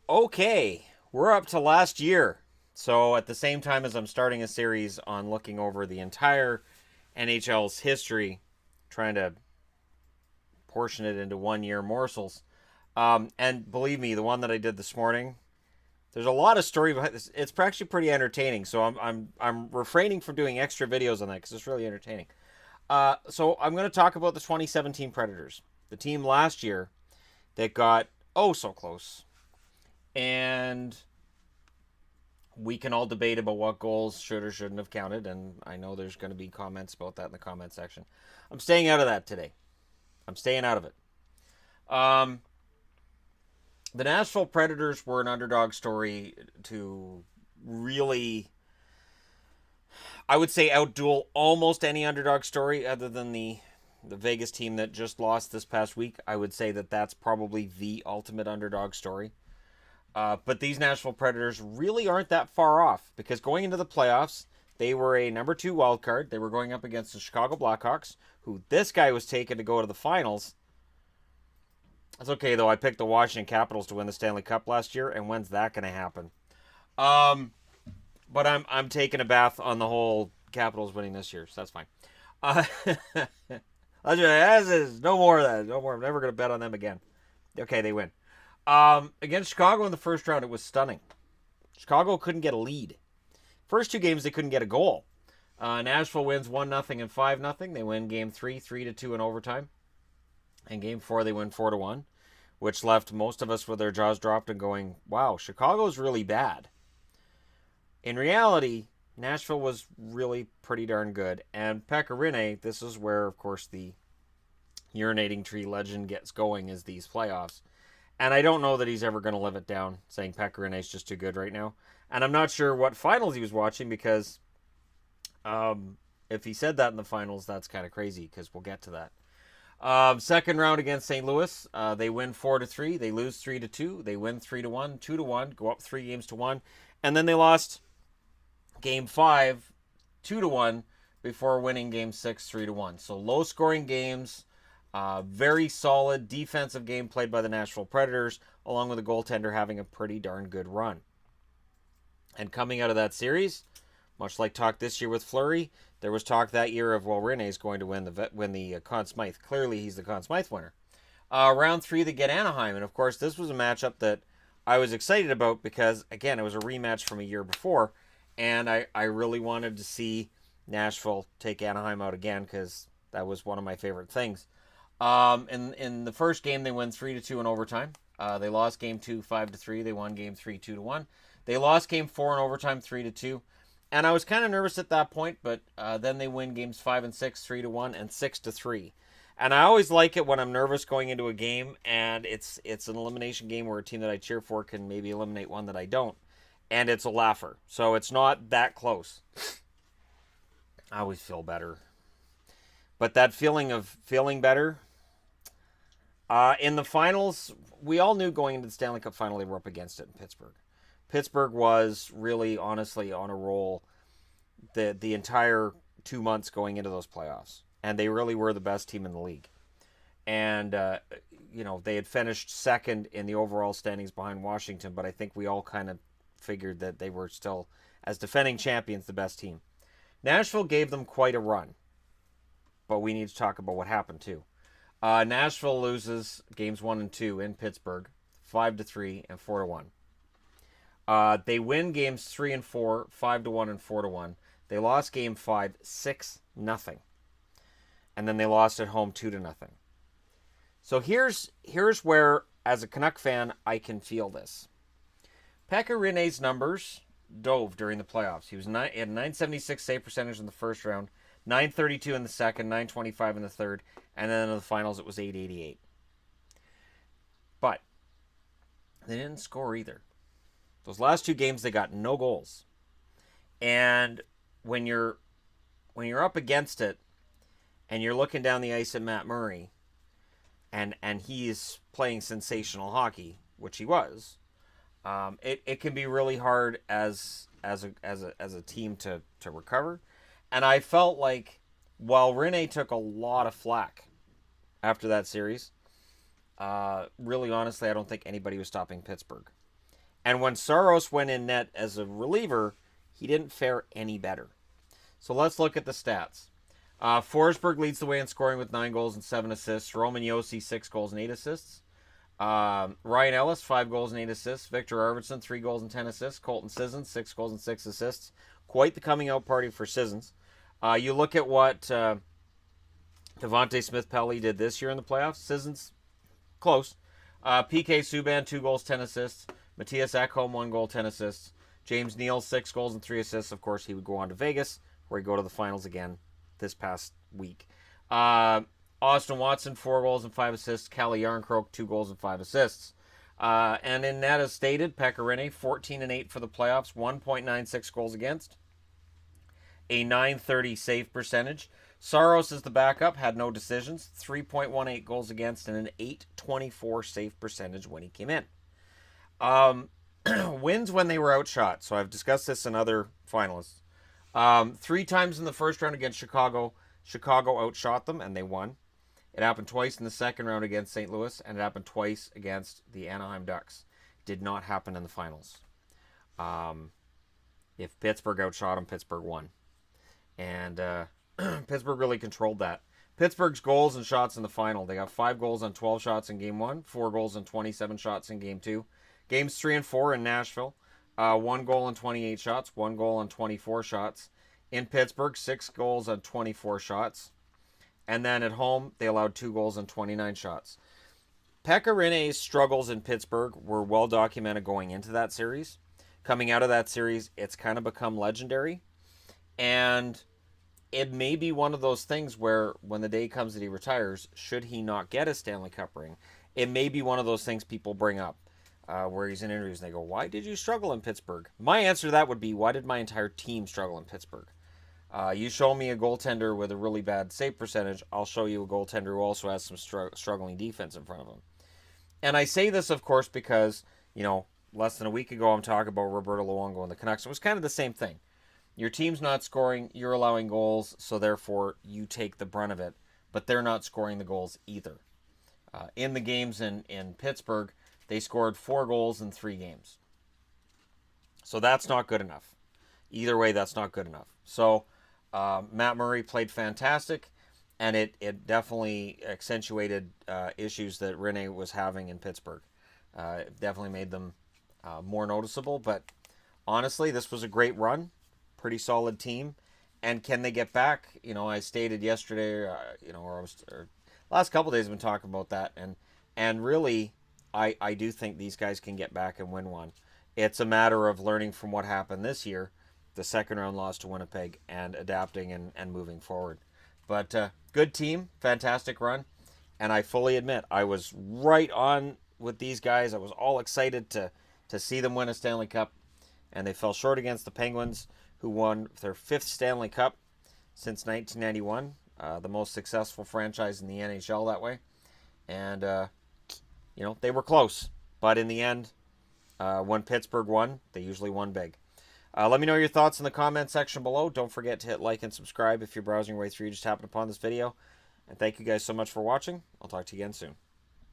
Okay, we're up to last year. So, at the same time as I'm starting a series on looking over the entire NHL's history, trying to portion it into 1 year morsels. And believe me, the one that I did this morning, there's a lot of story behind this. It's actually pretty entertaining. So I'm refraining from doing extra videos on that because it's really entertaining. So I'm going to talk about the 2017 Predators, the team last year that got oh so close, and we can all debate about what goals should or shouldn't have counted, and I know there's going to be comments about that in the comment section. I'm staying out of that today. I'm staying out of it. Um, the Nashville Predators were an underdog story to really, I would say, outduel almost any underdog story other than the Vegas team that just lost this past week. I would say that that's probably the ultimate underdog story. But these Nashville Predators really aren't that far off because going into the playoffs, they were a number two wild card. They were going up against the Chicago Blackhawks, who this guy was taken to go to the finals. That's okay though. I picked the Washington Capitals to win the Stanley Cup last year, and when's that going to happen? Um, but I'm taking a bath on the whole Capitals winning this year, so that's fine. Uh, that's no more of that. No more. I'm never going to bet on them again. Okay, they win. Against Chicago in the first round, it was stunning. Chicago couldn't get a lead. First two games, they couldn't get a goal. Nashville wins 1-0 and 5-0. They win game three, 3-2 in overtime. And game four, they win 4-1, which left most of us with their jaws dropped and going, wow, Chicago's really bad. In reality, Nashville was really pretty darn good. And Pekka Rinne, this is where, of course, the urinating tree legend gets going, is these playoffs. And I don't know that he's ever going to live it down, saying Pekka Rinne is just too good right now. And I'm not sure what finals he was watching because if he said that in the finals, that's kind of crazy because we'll get to that. Second round against St. Louis, they win 4-3. They lose 3-2. They win 3-1, 2-1, go up 3 games to 1, and then they lost game five 2-1 before winning game six 3-1. So low scoring games. Very solid defensive game played by the Nashville Predators, along with the goaltender having a pretty darn good run. And coming out of that series, much like talk this year with Fleury, there was talk that year of, well, Rinne's going to win the Conn Smythe. Clearly, he's the Conn Smythe winner. Round three, they get Anaheim. And, of course, this was a matchup that I was excited about because, again, it was a rematch from a year before. And I really wanted to see Nashville take Anaheim out again because that was one of my favorite things. In the first game, they win 3-2 in overtime. They lost game two 5-3. They won game three 2-1. They lost game four in overtime 3-2. And I was kind of nervous at that point, but then they win games 5 and 6 3-1 and 6-3. And I always like it when I'm nervous going into a game, and it's an elimination game where a team that I cheer for can maybe eliminate one that I don't, and it's a laugher. So it's not that close. I always feel better, but that feeling of feeling better. In the finals, we all knew going into the Stanley Cup Final they were up against it in Pittsburgh. Pittsburgh was really, honestly, on a roll the entire 2 months going into those playoffs, and they really were the best team in the league. And they had finished second in the overall standings behind Washington, but I think we all kind of figured that they were still, as defending champions, the best team. Nashville gave them quite a run, but we need to talk about what happened too. Nashville loses games 1 and 2 in Pittsburgh, 5-3 and 4-1. They win games 3 and 4, 5-1 and 4-1. They lost game 5, 6-0. And then they lost at home 2-0. So here's where, as a Canuck fan, I can feel this. Pekka Rinne's numbers dove during the playoffs. He had 976 save percentage in the first round, 932 in the second, 925 in the third, and then in the finals it was 888. But they didn't score either. Those last two games they got no goals. And when you're up against it and you're looking down the ice at Matt Murray and he's playing sensational hockey, which he was, it can be really hard as a team to recover. And I felt like while Rinne took a lot of flack after that series, really honestly, I don't think anybody was stopping Pittsburgh. And when Saros went in net as a reliever, he didn't fare any better. So let's look at the stats. Forsberg leads the way in scoring with 9 goals and 7 assists. Roman Josi, 6 goals and 8 assists. Ryan Ellis, 5 goals and 8 assists. Victor Arvidsson, 3 goals and 10 assists. Colton Sissons, 6 goals and 6 assists. Quite the coming out party for Sissons. You look at what Devontae Smith-Pelly did this year in the playoffs. Sissons, close. PK Subban, 2 goals, 10 assists. Matthias Ekholm, 1 goal, 10 assists. James Neal, 6 goals and 3 assists. Of course, he would go on to Vegas, where he'd go to the finals again this past week. Austin Watson, 4 goals and 5 assists. Kalle Järnkrok, 2 goals and 5 assists. And in net, as stated, Pekka Rinne, 14 and 8 for the playoffs, 1.96 goals against, a .930 save percentage. Saros is the backup, had no decisions, 3.18 goals against, and an .824 save percentage when he came in. Wins when they were outshot. So I've discussed this in other finalists. 3 times in the first round against Chicago, Chicago outshot them and they won. It happened twice in the second round against St. Louis, and it happened twice against the Anaheim Ducks. Did not happen in the finals. If Pittsburgh outshot them, Pittsburgh won. And Pittsburgh really controlled that. Pittsburgh's goals and shots in the final. They got 5 goals on 12 shots in Game 1, 4 goals on 27 shots in Game 2. Games 3 and 4 in Nashville, 1 goal on 28 shots, 1 goal on 24 shots. In Pittsburgh, 6 goals on 24 shots. And then at home, they allowed 2 goals on 29 shots. Pekka Rinne's struggles in Pittsburgh were well documented going into that series. Coming out of that series, it's kind of become legendary. And it may be one of those things where when the day comes that he retires, should he not get a Stanley Cup ring, it may be one of those things people bring up. Where he's in interviews and they go, why did you struggle in Pittsburgh? My answer to that would be, why did my entire team struggle in Pittsburgh? You show me a goaltender with a really bad save percentage, I'll show you a goaltender who also has some struggling defense in front of him. And I say this, of course, because, less than a week ago I'm talking about Roberto Luongo and the Canucks. It was kind of the same thing. Your team's not scoring, you're allowing goals, so therefore you take the brunt of it. But they're not scoring the goals either. In the games in Pittsburgh, they scored 4 goals in 3 games. So that's not good enough. Either way, that's not good enough. So Matt Murray played fantastic, and it definitely accentuated issues that Rinne was having in Pittsburgh. It definitely made them more noticeable. But honestly, this was a great run. Pretty solid team. And can they get back? I stated yesterday, or last couple of days I've been talking about that. And really, I do think these guys can get back and win one. It's a matter of learning from what happened this year, the second round loss to Winnipeg, and adapting and moving forward. But good team, fantastic run. And I fully admit, I was right on with these guys. I was all excited to see them win a Stanley Cup. And they fell short against the Penguins, who won their 5th Stanley Cup since 1991. The most successful franchise in the NHL that way. And they were close, but in the end, when Pittsburgh won, they usually won big. Let me know your thoughts in the comment section below. Don't forget to hit like and subscribe if you're browsing your way through. You just happened upon this video. And thank you guys so much for watching. I'll talk to you again soon.